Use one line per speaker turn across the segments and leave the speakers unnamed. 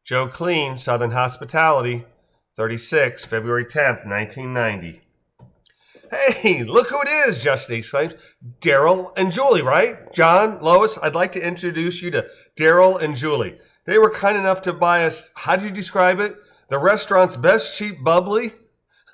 Joe Kleen, Southern Hospitality, 36, February 10th, 1990. Hey, look who it is, Justin exclaims. Daryl and Julie, right? John, Lois, I'd like to introduce you to Daryl and Julie. They were kind enough to buy us, how do you describe it? The restaurant's best cheap bubbly?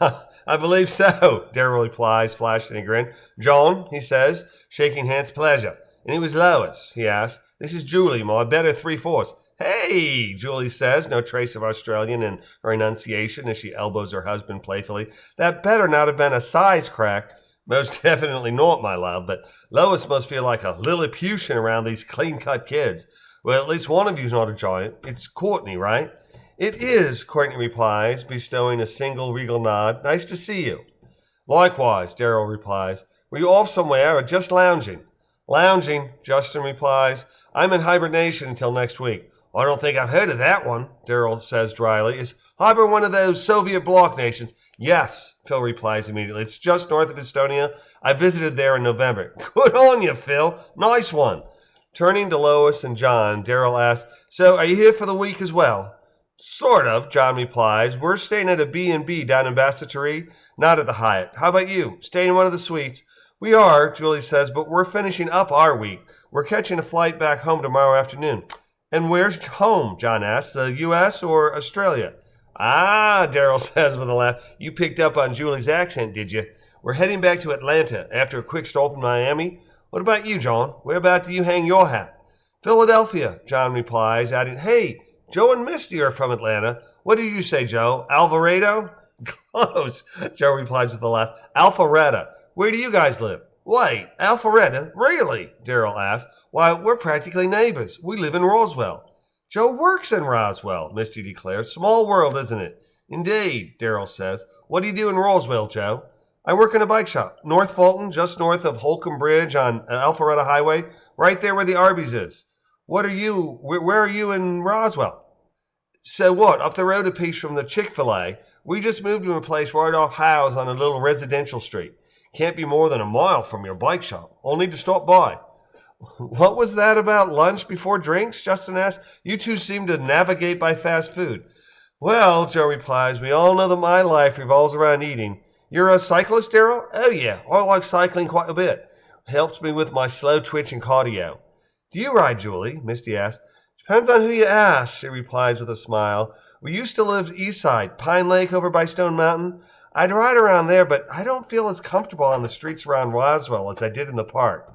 I believe so, Daryl replies, flashing a grin. John, he says, shaking hands, pleasure. And it was Lois, he asks. This is Julie, my better three-fourths. Hey, Julie says, no trace of Australian in her enunciation as she elbows her husband playfully. That better not have been a size crack. Most definitely not, my love, but Lois must feel like a Lilliputian around these clean-cut kids. Well, at least one of you's not a giant. It's Courtney, right? It is, Courtney replies, bestowing a single regal nod. Nice to see you. Likewise, Daryl replies. Were you off somewhere or just lounging? Lounging, Justin replies. I'm in hibernation until next week. I don't think I've heard of that one, Daryl says dryly. Is Hybrid one of those Soviet bloc nations? Yes, Phil replies immediately. It's just north of Estonia. I visited there in November. Good on you, Phil. Nice one. Turning to Lois and John, Daryl asks, so are you here for the week as well? Sort of, John replies. We're staying at a B&B down in Bassatterie, not at the Hyatt. How about you? Staying in one of the suites? We are, Julie says, but we're finishing up our week. We're catching a flight back home tomorrow afternoon. And where's home? John asks. The U.S. or Australia? Ah, Daryl says with a laugh. You picked up on Julie's accent, did you? We're heading back to Atlanta after a quick stop in Miami. What about you, John? Whereabout do you hang your hat? Philadelphia, John replies, adding, hey, Joe and Misty are from Atlanta. What did you say, Joe? Alvarado? Close, Joe replies with a laugh. Alpharetta. Where do you guys live? Wait, Alpharetta? Really? Daryl asks. Why, we're practically neighbors. We live in Roswell. Joe works in Roswell, Misty declares. Small world, isn't it? Indeed, Daryl says. What do you do in Roswell, Joe? I work in a bike shop. North Fulton, just north of Holcomb Bridge on Alpharetta Highway, right there where the Arby's is. Where are you in Roswell? So what, up the road a piece from the Chick-fil-A. We just moved to a place right off Howes on a little residential street. Can't be more than a mile from your bike shop. I'll need to stop by. What was that about lunch before drinks? Justin asked. You two seem to navigate by fast food. Well, Joe replies, we all know that my life revolves around eating. You're a cyclist, Daryl? Oh, yeah. I like cycling quite a bit. Helps me with my slow twitch and cardio. Do you ride, Julie? Misty asks. Depends on who you ask, she replies with a smile. We used to live east side, Pine Lake over by Stone Mountain. I'd ride around there, but I don't feel as comfortable on the streets around Roswell as I did in the park.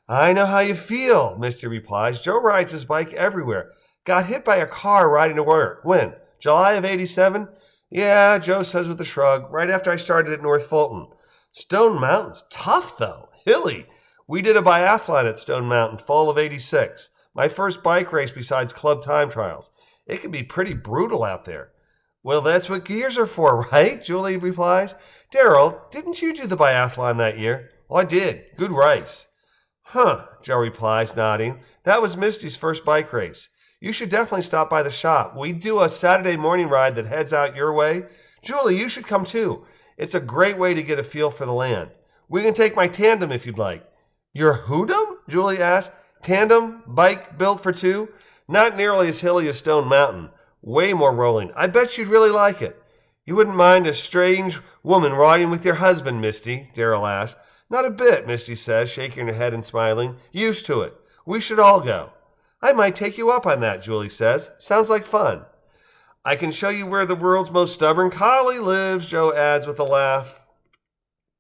I know how you feel, Misty replies. Joe rides his bike everywhere. Got hit by a car riding to work. When? July of 87? Yeah, Joe says with a shrug, right after I started at North Fulton. Stone Mountain's tough, though. Hilly. We did a biathlon at Stone Mountain, fall of 86. My first bike race besides club time trials. It can be pretty brutal out there. Well, that's what gears are for, right? Julie replies. Daryl, didn't you do the biathlon that year? Well, I did. Good race. Huh, Joe replies, nodding. That was Misty's first bike race. You should definitely stop by the shop. We do a Saturday morning ride that heads out your way. Julie, you should come too. It's a great way to get a feel for the land. We can take my tandem if you'd like. Your hoodum? Julie asked. Tandem? Bike built for two? Not nearly as hilly as Stone Mountain. Way more rolling. I bet you'd really like it. You wouldn't mind a strange woman riding with your husband, Misty? Daryl asked. Not a bit, Misty says, shaking her head and smiling. Used to it. We should all go. I might take you up on that, Julie says. Sounds like fun. I can show you where the world's most stubborn collie lives, Joe adds with a laugh.